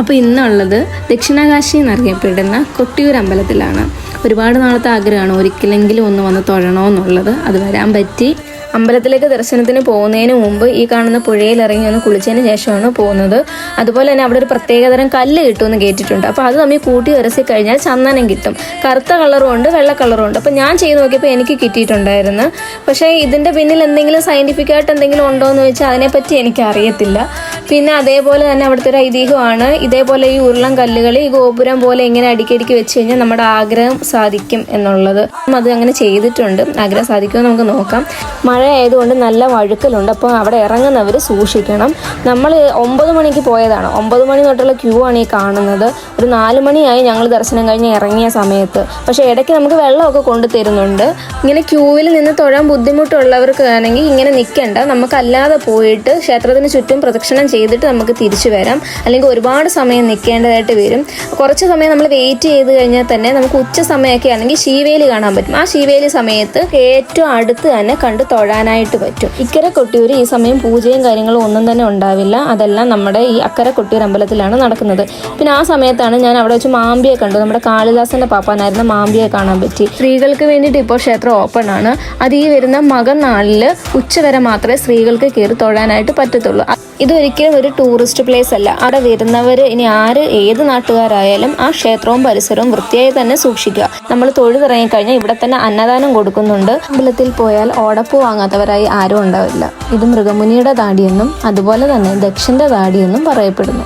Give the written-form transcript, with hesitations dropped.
അപ്പോൾ ഇന്നുള്ളത് ദക്ഷിണകാശി എന്നറിയപ്പെടുന്ന കൊട്ടിയൂർ അമ്പലത്തിലാണ്. ഒരുപാട് നാളത്തെ ആഗ്രഹമാണ് ഒരിക്കലെങ്കിലും ഒന്ന് വന്ന് തൊഴണമെന്നുള്ളത്. അത് വരാൻ പറ്റി. അമ്പലത്തിലേക്ക് ദർശനത്തിന് പോകുന്നതിന് മുമ്പ് ഈ കാണുന്ന പുഴയിൽ ഇറങ്ങി ഒന്ന് കുളിച്ചതിന് ശേഷമാണ് പോകുന്നത്. അതുപോലെ തന്നെ അവിടെ ഒരു പ്രത്യേകതരം കല്ല് കിട്ടുമെന്ന് കേട്ടിട്ടുണ്ട്. അപ്പോൾ അത് തമ്മിൽ കൂട്ടി ഉരസി കഴിഞ്ഞാൽ ചന്ദനം കിട്ടും. കറുത്ത കളറും ഉണ്ട്, വെള്ള കളറും ഉണ്ട്. അപ്പോൾ ഞാൻ ചെയ്ത് നോക്കിയപ്പോൾ എനിക്ക് കിട്ടിയിട്ടുണ്ടായിരുന്നു. പക്ഷേ ഇതിൻ്റെ പിന്നിൽ എന്തെങ്കിലും സയൻറ്റിഫിക്കായിട്ട് എന്തെങ്കിലും ഉണ്ടോ എന്ന് ചോദിച്ചാൽ അതിനെപ്പറ്റി എനിക്ക് അറിയത്തില്ല. പിന്നെ അതേപോലെ തന്നെ അവിടുത്തെ ഒരു ഐതിഹ്യമാണ് ഇതേപോലെ ഈ ഉരുളൻ കല്ലുകൾ ഈ ഗോപുരം പോലെ ഇങ്ങനെ അടിക്കടിക്ക് വെച്ച് കഴിഞ്ഞാൽ നമ്മുടെ ആഗ്രഹം സാധിക്കും എന്നുള്ളത്. അത് അങ്ങനെ ചെയ്തിട്ടുണ്ട്. ആഗ്രഹം സാധിക്കുമെന്ന് നമുക്ക് നോക്കാം. മഴ ആയതുകൊണ്ട് നല്ല വഴുക്കലുണ്ട്. അപ്പോൾ അവിടെ ഇറങ്ങുന്നവർ സൂക്ഷിക്കണം. നമ്മൾ 9 മണിക്ക് പോയതാണ്. 9 മണി തൊട്ടുള്ള ക്യൂ ആണ് ഈ കാണുന്നത്. ഒരു 4 മണിയായി ഞങ്ങൾ ദർശനം കഴിഞ്ഞ് ഇറങ്ങിയ സമയത്ത്. പക്ഷേ ഇടയ്ക്ക് നമുക്ക് വെള്ളമൊക്കെ കൊണ്ടു തരുന്നുണ്ട്. ഇങ്ങനെ ക്യൂവിൽ നിന്ന് തൊഴാൻ ബുദ്ധിമുട്ടുള്ളവർക്ക് ആണെങ്കിൽ ഇങ്ങനെ നിൽക്കേണ്ട. നമുക്കല്ലാതെ പോയിട്ട് ക്ഷേത്രത്തിന് ചുറ്റും പ്രദക്ഷിണം ചെയ്തിട്ട് നമുക്ക് തിരിച്ചു വരാം. അല്ലെങ്കിൽ ഒരുപാട് സമയം നിൽക്കേണ്ടതായിട്ട് വരും. കുറച്ച് സമയം നമ്മൾ വെയിറ്റ് ചെയ്ത് കഴിഞ്ഞാൽ തന്നെ നമുക്ക് ഉച്ച സമയമൊക്കെ ആണെങ്കിൽ ശീവേലി കാണാൻ പറ്റും. ആ ശീവേലി സമയത്ത് ഏറ്റവും അടുത്ത് തന്നെ കണ്ട് തൊഴാനായിട്ട് പറ്റും. ഇക്കരെ കൊട്ടിയൂർ ഈ സമയം പൂജയും കാര്യങ്ങളും ഒന്നും തന്നെ ഉണ്ടാവില്ല. അതെല്ലാം നമ്മുടെ ഈ അക്കരെ കൊട്ടിയൂർ അമ്പലത്തിലാണ് നടക്കുന്നത്. പിന്നെ ആ സമയത്താണ് ഞാൻ അവിടെ വെച്ച് മാമ്പിയെ കണ്ടു. നമ്മുടെ കാളിദാസന്റെ പാപ്പാനായിരുന്ന മാമ്പിയെ കാണാൻ പറ്റി. സ്ത്രീകൾക്ക് വേണ്ടിയിട്ട് ഇപ്പോൾ ക്ഷേത്രം ഓപ്പൺ ആണ്. അത് ഈ വരുന്ന മകനാളിൽ ഉച്ചവരെ മാത്രമേ സ്ത്രീകൾക്ക് കയറി തൊഴാനായിട്ട് പറ്റത്തുള്ളൂ. ഇതൊരിക്കലും ഒരു ടൂറിസ്റ്റ് പ്ലേസ് അല്ല. അവിടെ വരുന്നവർ ഇനി ഏത് നാട്ടുകാരായാലും ആ ക്ഷേത്രവും പരിസരവും വൃത്തിയായി തന്നെ സൂക്ഷിക്കുക. നമ്മൾ തൊഴുതിറങ്ങിക്കഴിഞ്ഞാൽ ഇവിടെ തന്നെ അന്നദാനം കൊടുക്കുന്നുണ്ട്. അമ്പലത്തിൽ പോയാൽ ഓടപ്പൂ വാങ്ങാത്തവരായി ആരും ഉണ്ടാവില്ല. ഇത് മൃഗമുനിയുടെ താടിയെന്നും അതുപോലെ തന്നെ ദക്ഷന്റെ താടിയെന്നും പറയപ്പെടുന്നു.